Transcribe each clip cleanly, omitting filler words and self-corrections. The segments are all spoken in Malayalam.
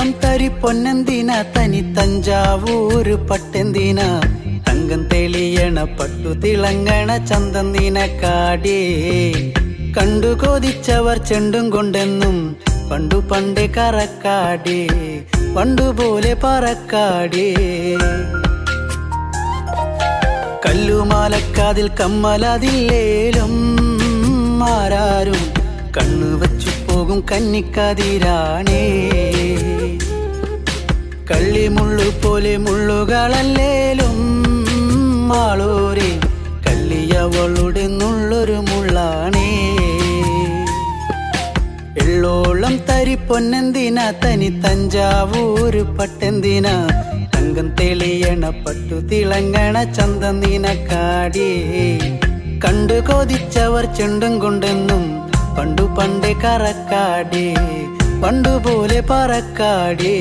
എള്ളോളം തരി പൊന്നെന്തിന തനി തഞ്ചാവൂര് പട്ടെന്തിന തങ്കം തെളിയണ പട്ടു തിളങ്ങണ ചന്തം നിനക്കാടേ കണ്ടു കൊതിച്ചവർ ചെണ്ടും കൊണ്ടെന്നും പണ്ടു പണ്ടേ കറക്കാടേ പണ്ടുപോലെ പറക്കാടേ കല്ലുമാലക്കാതിൽ കമ്മലതില്ലേലും ആരാരും കണ്ണു വച്ചു പോകും കന്നിക്കതിരാണേ കള്ളിമുള്ളു പോലെ മുള്ളുകളല്ലേലും ആളോരെ കല്ലിയവളുടെ നുള്ളൊരു മുള്ളാണേ എള്ളോളം തരി പൊന്നെന്തിന തനി തഞ്ചാവൂര് പട്ടെന്തിന തങ്കം തെളിയണ പട്ടു തിളങ്ങണ ചന്തം നിനക്കാടേ കണ്ടു കൊതിച്ചവർ ചെണ്ടും കൊണ്ടെന്നും പണ്ടു പണ്ടേ കറക്കാടേ പണ്ടുപോലെ പറക്കാടേ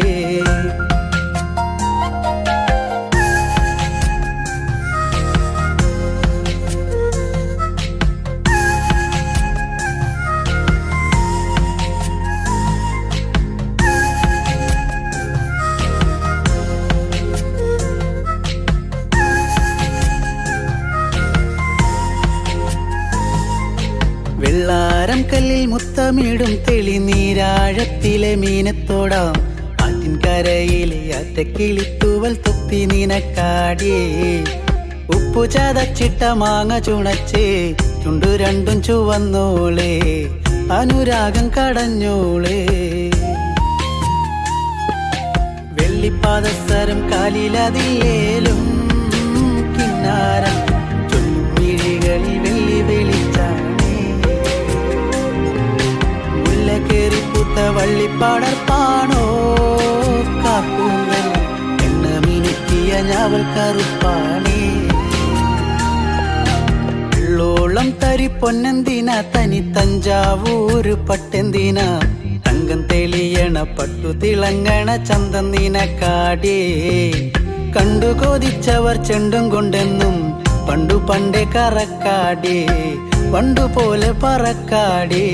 വെള്ളാരം കല്ലിൽ മുത്തമിടും തെളിനീരാഴത്തിലെ മീനത്തോടാം ആറ്റിൻ കരയിലെ അറ്റക്കിളിത്തൂവൽ തൊപ്പി നിനക്കാടേ ഉപ്പു ചതച്ചിട്ട മാങ്ങ ചുണച്ചേ ചുണ്ടു രണ്ടും ചുവന്നോളേ അനുരാഗം കടഞ്ഞോളേ വെള്ളിപ്പാദസരം കാലിലതിലേലും കിന്നാരം ചൊല്ലും മിഴികളിൽ വെള്ളി വെളിച്ചാണേ കേറിപ്പൂത്ത വള്ളിപ്പാടർപ്പാണോ കാക്കൂന്തൽ എണ്ണ മിനുക്കിയ ഞാവൽ കറുപ്പാണേ എള്ളോളം തരി പൊന്നെന്തിന തനി തഞ്ചാവൂര് പട്ടെന്തിന തങ്കം തെളിയണ പട്ടു തിളങ്ങണ ചന്തം നിനക്കാടേ കണ്ടു കൊതിച്ചവർ ചെണ്ടും കൊണ്ടെന്നും പണ്ടു പണ്ടേ കറക്കാടേ പണ്ടുപോലെ പറക്കാടേ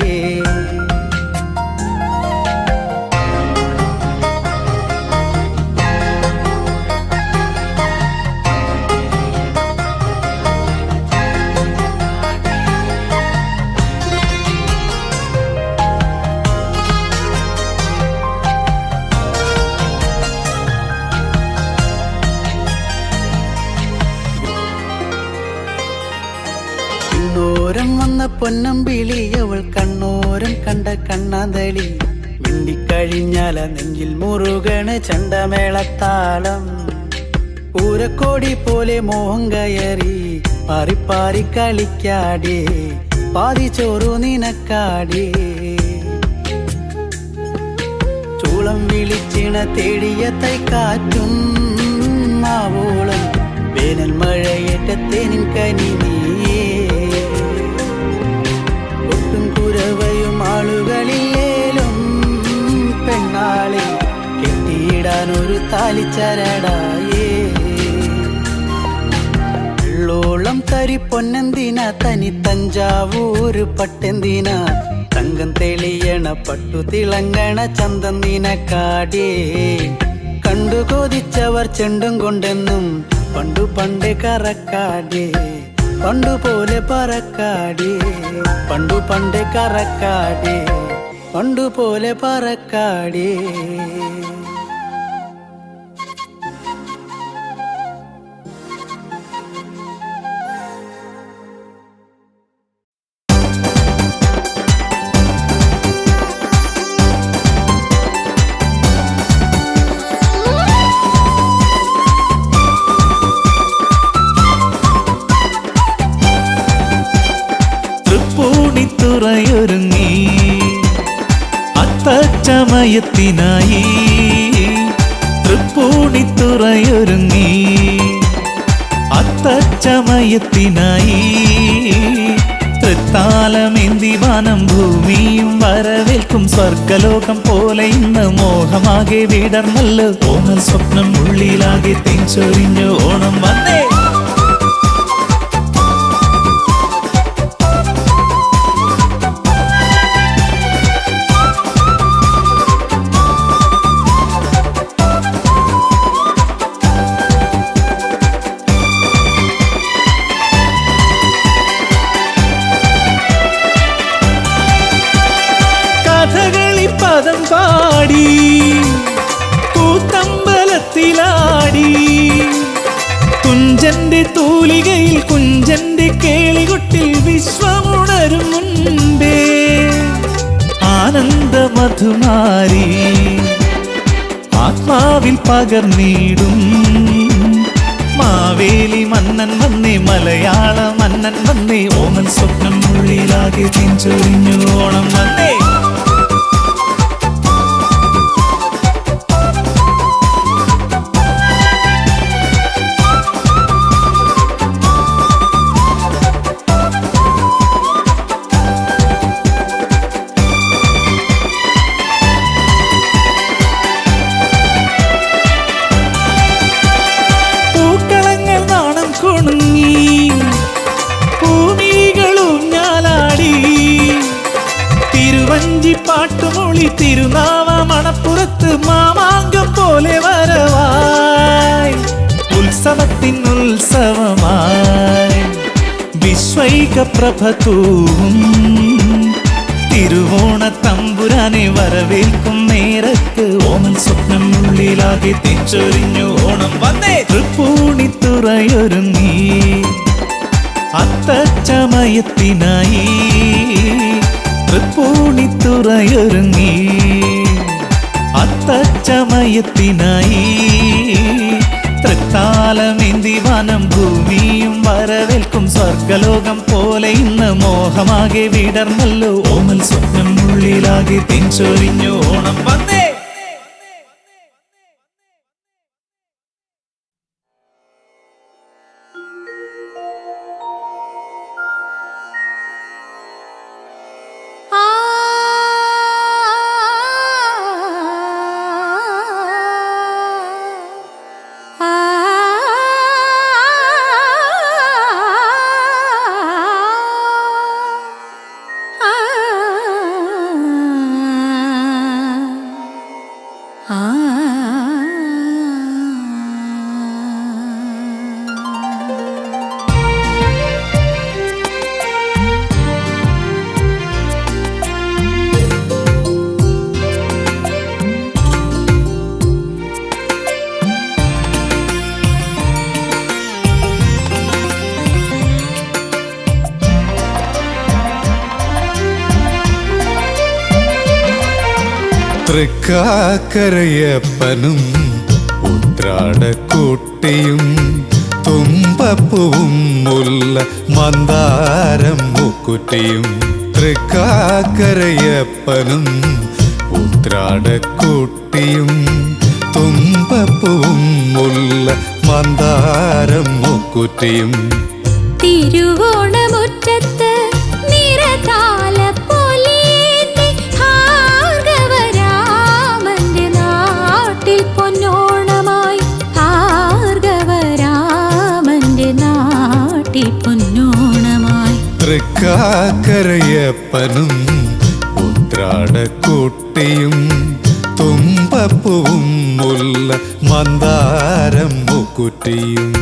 വന്ന പൊന്നമ്പിളി അവൾ കണ്ണോരം കണ്ട കണ്ണാന്തളി മിണ്ടിക്കഴിഞ്ഞാല നെഞ്ചിൽ മുറുകണ് ചണ്ടമേളത്താളം പൂരക്കോടി പോലെ മോഹം കയറി പാറിപ്പാറി കളിക്കാടേ പാതി ചോറു നിനക്കാടേ ചൂളം വിളിച്ചിണ തേടിയ തൈക്കാറ്റും മാവോളം വേനൽ മഴയേറ്റത്തേനിൻ കനി നീയേ കുരവയും ആളുകളിലേലും പെണ്ണാളെ കെട്ടിയിടാനൊരു താലിച്ചരടായേ എള്ളോളം തരി പൊന്നെന്തിന തനി തഞ്ചാവൂര് പട്ടെന്തിന തങ്കം തെളിയണ പട്ടു തിളങ്ങണ ചന്തം നിനക്കാടേ കണ്ടു കൊതിച്ചവർ ചെണ്ടും കൊണ്ടെന്നും പണ്ടു പണ്ടേ കറക്കാടേ പണ്ടുപോലെ പറക്കാടേ പണ്ടു പണ്ടേ കറക്കാടേ പണ്ടുപോലെ പറക്കാടേ തുറയൊരുങ്ങി അത്തച്ചമയത്തിനായി തൃപ്പൂണിത്തുറയൊരുങ്ങി അത്തച്ചമയത്തിനായി തൃത്താലമേന്തി വാനം ഭൂമിയും വരവേൽക്കും സ്വർഗലോകം പോലെ ഇന്ന് മോഹമാകെ വിടർന്നല്ലോ ഓണൽ സ്വപ്നം ഉള്ളിലാകെ തേഞ്ചൊരിഞ്ഞു ഓണം വന്നേ കൊഞ്ചന്റെ തൂലികയിൽ കുഞ്ചന്റെ കേളികൊട്ടിൽ വിശ്വമുണരും മുൻപേ ആനന്ദ മധുമാരി ആത്മാവിൽ പകർന്നിടും മാവേലി മന്നൻ വന്നേ മലയാള മന്നൻ വന്നേ ഓമൽ സ്വപ്നം ഉള്ളിലാകെ തിരിച്ചൊരിഞ്ഞു ഓണം വന്നേ പാട്ടുമൊളി തിരുനാവ മണപ്പുറത്ത് മാമാങ്കം പോലെ വരവായി ഉത്സവത്തിൻ ഉത്സവമായി വിശ്വൈക പ്രഭതൂവും തിരുവോണ തമ്പുരാനെ വരവേൽക്കും നേരത്ത് ഓമൽ സ്വപ്നം ഉള്ളിലാകെ തെച്ചൊരിഞ്ഞു ഓണം വന്നേ തൃപ്പൂണിത്തുറയൊരുങ്ങി അത്തച്ചമയത്തിനായി തൃപ്പൂണിത്തുറയൊരുങ്ങി അത്തച്ചമയത്തിനായി തൃത്താലമേന്തി വനം ഭൂമിയും വരവേൽക്കും സ്വർഗലോകം പോലെ ഇന്ന് മോഹമാകെ വിടർന്നല്ലോ ഓമൽ സ്വപ്നം ഉള്ളിലാകെ തെഞ്ചൊരിഞ്ഞു ഓണം വന്നേ തൃക്കാക്കരയപ്പനും ഉത്രാടക്കൂട്ടിയും തുമ്പപ്പൂവും മുല്ല മന്ദാരം മുക്കുറ്റിയും തൃക്കാക്കരയപ്പനും ഉത്രാടക്കൂട്ടിയും തുമ്പപ്പൂവും മുല്ല മന്ദാരം മുക്കുറ്റിയും തിരുവോണമുറ്റത്ത് നിറതാല പൊലിയേന്തി ഭാർഗവരാമന്റെ നാട്ടിൽ പൊന്നോണമായി ഭാർഗവരാമന്റെ നാട്ടിൽ പൊന്നോണമായി തൃക്കാക്കരയപ്പനും ഉത്രാടക്കൂട്ടിയും തുമ്പപ്പൂവും മുല്ല മന്ദാരം മുക്കുറ്റിയും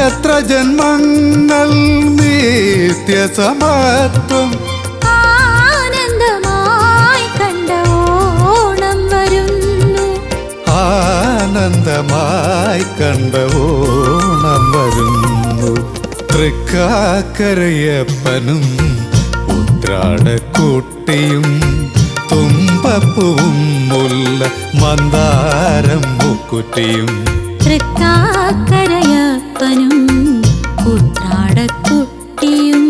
എത്ര ജന്മങ്ങൾ നിത്യസമത്വം ആനന്ദമായി കണ്ട ഓണം വരുന്നു ആനന്ദമായി കണ്ട ഓണം വരുന്നു തൃക്കാക്കരയപ്പനും ഉത്രാടക്കൂട്ടിയും തുമ്പപ്പൂവും മുല്ല മന്ദാരം മുക്കുറ്റിയും തൃക്കാക്കരയപ്പനും ഉത്രാടക്കുട്ടിയും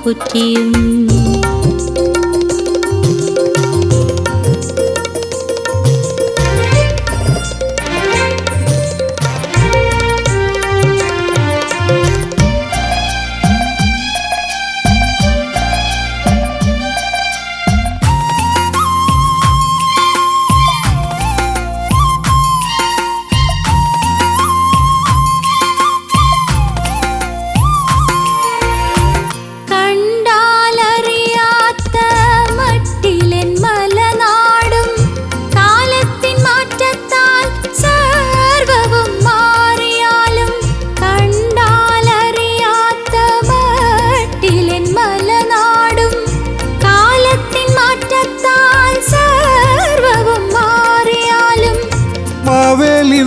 മുക്കുറ്റിയും.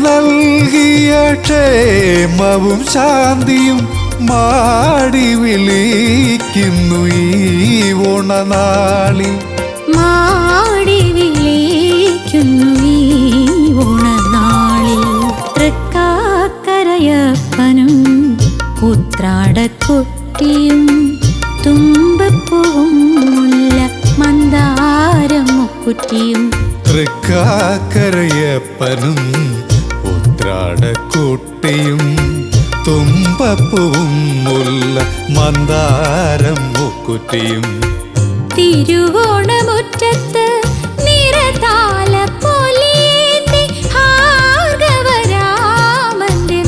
നൽകിയ ക്ഷേമവും ശാന്തിയും മാടി വിളിക്കുന്നു ഈ ഓണനാളിൽ. മാടി വിളിക്കുന്നു ഈ ഓണനാളിൽ. തൃക്കാക്കരയപ്പനും ഉത്രാടക്കുട്ടിയും തുമ്പപ്പൂവും മുല്ല മന്ദാരം മുക്കുറ്റിയും. തൃക്കാക്കരയപ്പനും ഉത്രാടക്കുട്ടിയും തുമ്പപ്പൂവും മുല്ല മന്ദാരം മുക്കുറ്റിയും. തിരുവോണമുറ്റത്ത് നിറതാലപ്പൊലിയേന്തി ഭാർഗവരാമന്റെ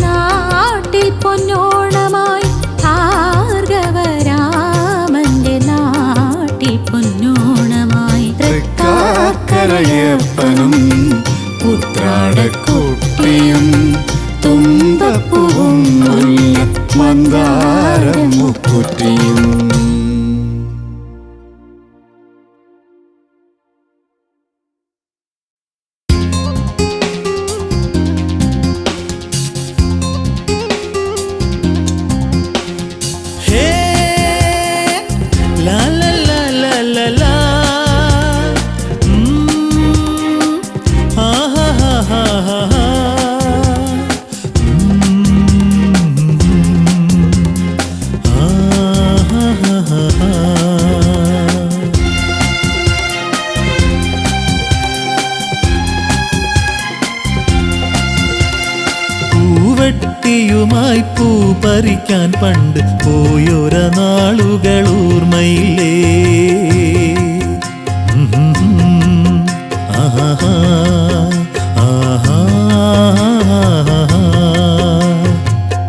നാട്ടിൽ പൊന്നോണമായി. ഭാർഗവരാമന്റെ നാട്ടിൽ പൊന്നോണമായി. തൃക്കാക്കരയപ്പനും ഉത്രാടക്കുട്ടിയും തുമ്പപ്പൂവും മുല്ല മന്ദാരം മുക്കുറ്റിയും. പൂവട്ടിയുമായി പൂ പറിക്കാൻ പണ്ട് പോയൊര നാളുകൾ ഓർമ്മയില്ലേ? ആഹാ ആഹാ.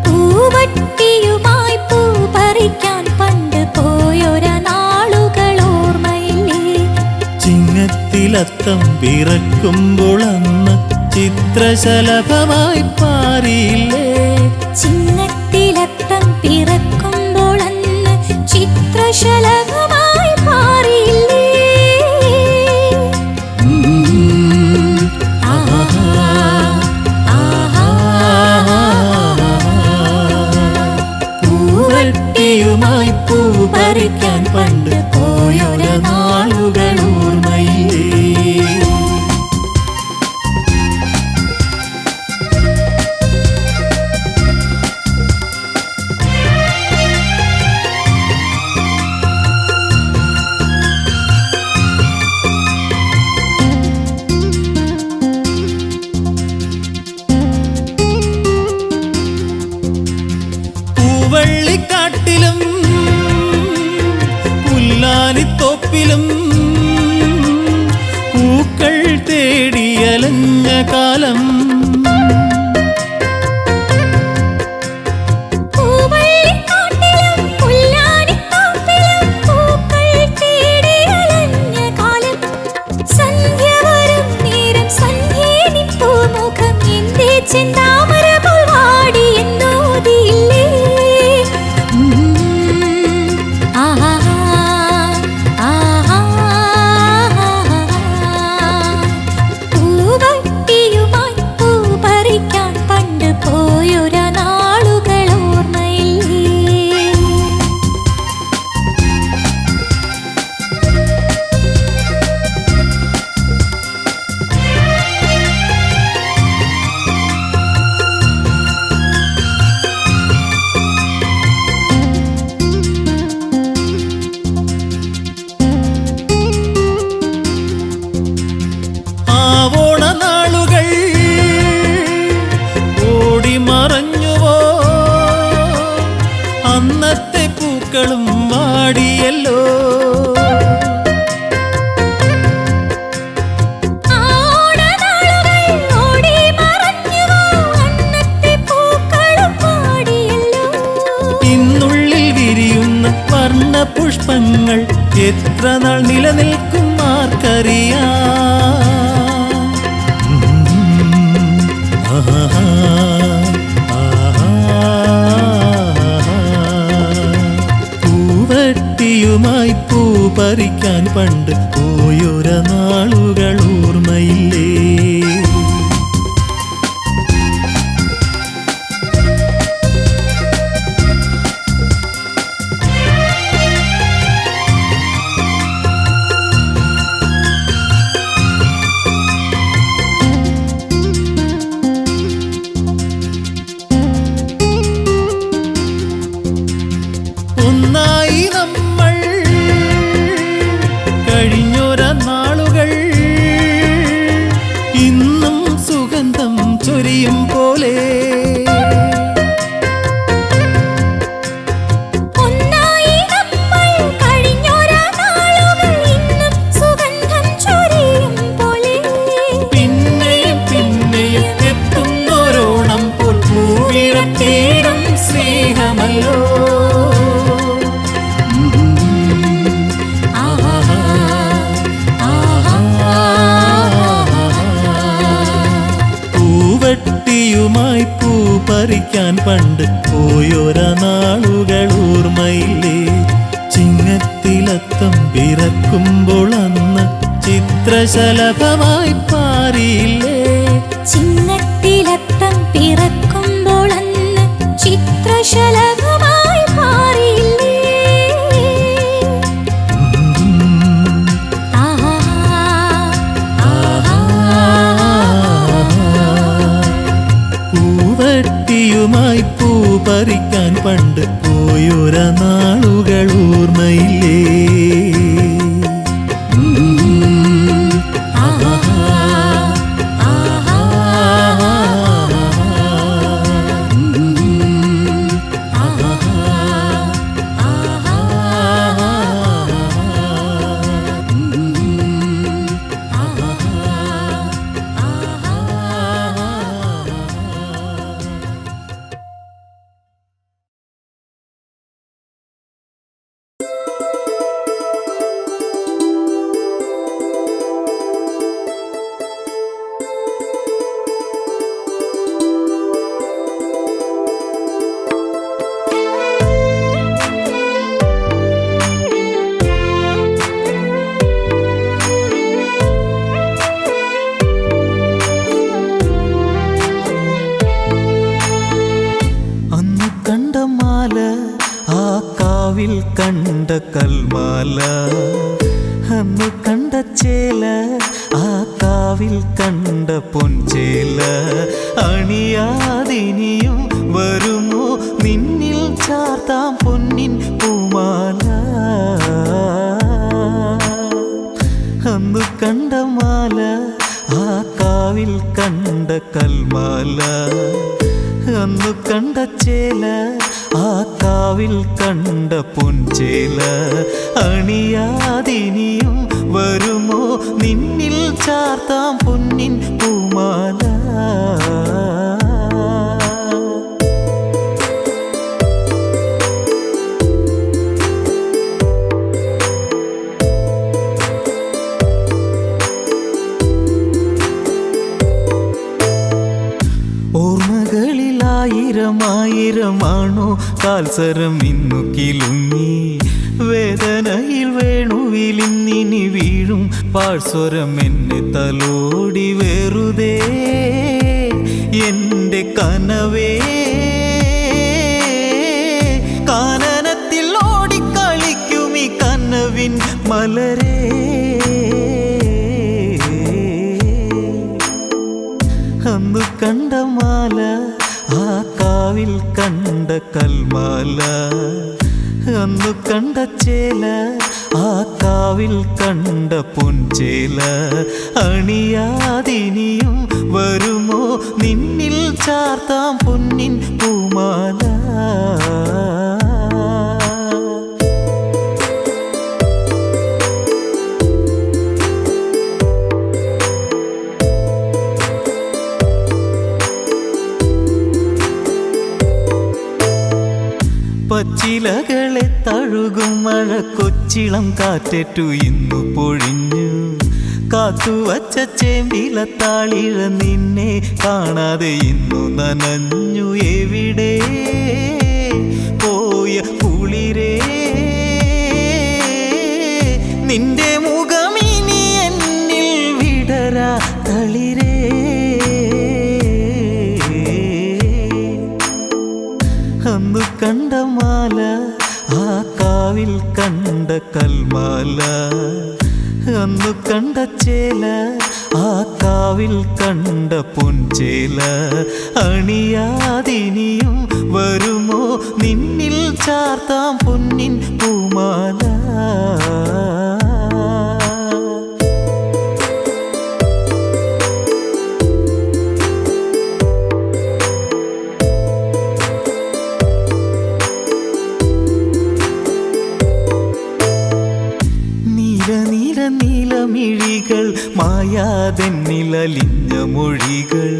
പൂവട്ടിയുമായി പൂ പറിക്കാൻ പണ്ട് പോയൊര നാളുകൾ ഓർമ്മയില്ലേ? ചിങ്ങത്തിലത്തം പിറക്കുമ്പോൾ അന്ന് ചിത്രശലഭമായി പാറിയില്ലേ? ചിങ്ങത്തിലത്തം പിറക്കുമ്പോൾ അന്ന് ചിത്രശലഭമായി പാറിയില്ലേ? ആഹാ ആഹാ. പൂവട്ടിയുമായി പൂ പറിക്കാൻ പണ്ട് പോയൊര നാളുകൾ ഓർമ്മയില്ലേ? പൂവള്ളിക്കാട്ടിലും പുല്ലാനിത്തോപ്പിലും പൂക്കൾ തേടിയലഞ്ഞ കാലം. പൂവള്ളിക്കാട്ടിലും പുല്ലാനിത്തോപ്പിലും പൂക്കൾ തേടിയലഞ്ഞ കാലം. സന്ധ്യ വരും നേരം സന്ധ്യേ നിൻ പൂമുഖം എന്റെ ചെന്താമര പോൽ വാടി എന്നോതിയില്ലേ? ആഹാ ആഹാ. പൂവട്ടിയുമായി പൂ പാടിയല്ലോ. ഇന്നുള്ളിൽ വിരിയുന്ന വർണ്ണ പുഷ്പങ്ങൾ എത്ര നാൾ നിലനിൽക്കും ആർക്കറിയാം. പൂവട്ടിയുമായി പൂ പറിക്കാൻ പണ്ട് പോയൊര നാളുകൾ ഓർമ്മയില്ലേ? ഒന്നായി നമ്മൾ കഴിഞ്ഞൊര നാളുകൾ ഇന്നും സുഗന്ധം ചൊരിയും പോലെ. പിന്നെയും പിന്നെയും എത്തുന്നോരോണം പോൽ പൂവിടത്തേടും സ്നേഹമല്ലോ. പൂവട്ടിയുമായി പൂ പറിക്കാൻ പണ്ട് പോയൊര നാളുകൾ ഓർമ്മയില്ലേ? ചിങ്ങത്തിലത്തം പിറക്കുമ്പോൾ അന്ന് ചിത്രശലഭമായി പാറിയില്ലേ? ചിങ്ങത്തിലത്തം പിറക്കുമ്പോൾ അന്ന് ചിത്രശലഭമായി പാറിയില്ലേ? പൂവട്ടിയുമായി പൂ പറിക്കാൻ പണ്ട് പോയൊര നാളുകൾ ഓർമ്മയില്ലേ? കാവിൽ കണ്ട കൽമാല അന്ന് കണ്ട ചേല ആ കാവിൽ കണ്ട പൊൻചേല അണിയാതിനിയും വരുമോ നിന്നിൽ ചാർത്താം പൊന്നിൻ പൂമാല അന്ന് കണ്ട മാല ആ കാവിൽ കണ്ട കൽമാല അന്നു കണ്ട ചേല ആ കാവിൽ കണ്ട പൊൻചേല അണിയാതിനിയും വരുമോ നിന്നിൽ ചാർത്താം പൊന്നിൻ പൂമാല ഓർമ്മകളിലായിരമായിരമാണോ കാൽസരം ഇന്നു കിലുങ്ങി വേദനയിൽ വേണുവിലിന്നിനി വീഴും പാഴ്സ്വരം എന്നെ തലോടി വെറുതെ എൻ്റെ കനവേ കാനനത്തിൽ ഓടിക്കളിക്കും ഈ കനവിൻ മലരേ അന്നു കണ്ട മാല ആ കാവിൽ കണ്ട കൽമാല അന്നു കണ്ട ചേല ആ കാവിൽ കണ്ട പൊൻചേല അണിയാതിനിയും വരുമോ നിന്നിൽ ചാർത്താം പൊന്നിൻ പൂമാല കൊച്ചിളം കാറ്റേറ്റു ഇന്നു പൊഴിഞ്ഞു കാത്തുവച്ച ചേമ്പില താളിഴ നിന്നെ കാണാതെ ഇന്നു നനഞ്ഞു എവിടെ പോയ കുളിരേ നിന്റെ മുഖമിനി എന്നിൽ വിടരാ തളിരേ അന്നു കണ്ട മാല ആ കാവിൽ കണ്ട കൽമാല അന്നു കണ്ട ചേല ആ കാവിൽ കണ്ട പൊൻചേല അണിയാതിനിയും വരുമോ നിന്നിൽ ചാർത്താം പൊന്നിൻ പൂമാല നീലമിഴികൾ മായാതെന്നിലലിഞ്ഞ മൊഴികൾ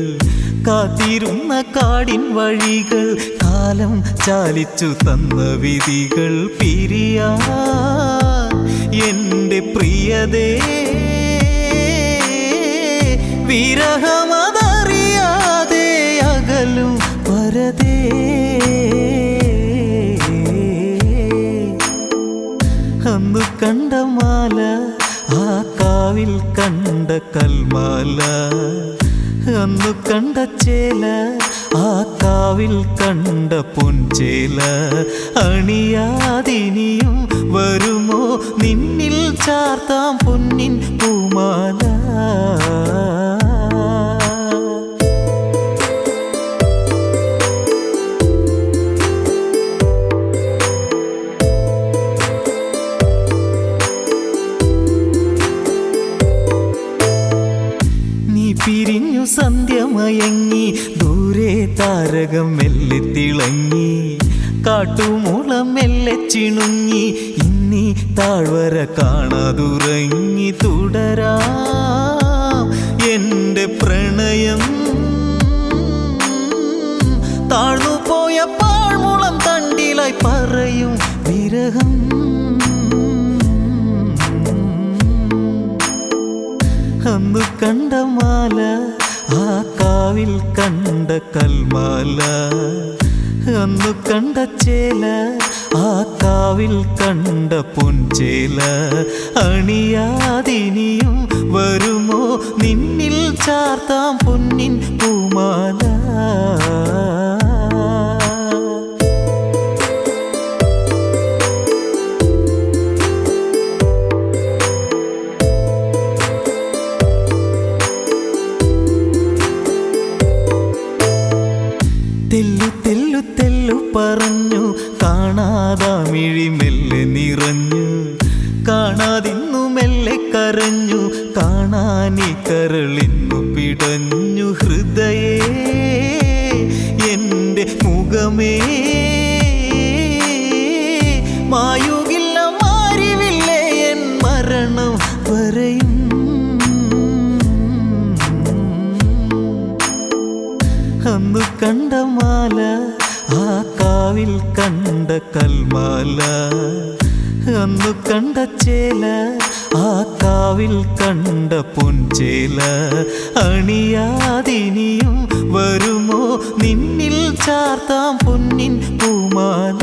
കാത്തിരുന്ന കാടിൻ വഴികൾ കാലം ചാലിച്ചു തന്ന വിധികൾ പിരിയാ എൻ്റെ പ്രിയതേ വിരഹമതറിയാതെ അകലും വരതേ അന്നു കണ്ട മാല ആ കാവിൽ കണ്ട കൽമാല അന്നു കണ്ട ചേല ആ കാവിൽ കണ്ട പൊൻചേല അണിയാതിനിയും വരുമോ നിന്നിൽ ചാർത്താം പൊന്നിൻ പൂമാല പിരിഞ്ഞു സന്ധ്യമയങ്ങി ദൂരെ താരകം മെല്ലെ തിളങ്ങി കാട്ടുമൂളം മെല്ലെ ചിണുങ്ങി ഇന്നീ താഴ്വര കാണാതുറങ്ങി തുടരാം എൻ്റെ പ്രണയം താഴ്ന്നു പോയ പാഴ്മുളം തണ്ടിലായി പറയും വിരഹം അന്നു കണ്ട മാല ആ കാവിൽ കണ്ട കൽമാല അന്നു കണ്ട ചേല ആ കാവിൽ കണ്ട പൊൻചേല അണിയാതിനിയും വരുമോ നിന്നിൽ ചാർത്താം പൊന്നിൻ പൂമാല തെല്ലു തെല്ലു തെല്ലു പറഞ്ഞു കാണാതാമിഴി മെല്ലെ നിറഞ്ഞു കാണാതിന്നു മെല്ലെ കരഞ്ഞു കാണാനി കരളിന്നു പിടഞ്ഞു ഹൃദയേ എൻ്റെ മുഖമേ മായുകില്ല മാറിവില്ലേ എൻ മരണം വരെയും അന്നു കണ്ട മാല ആ കാവിൽ കണ്ട കൽമാല അന്നു കണ്ട ചേല ആ കാവിൽ കണ്ട പൊൻചേല അണിയാതിനിയും വരുമോ നിന്നിൽ ചാർത്താം പൊന്നിൻ പൂമാല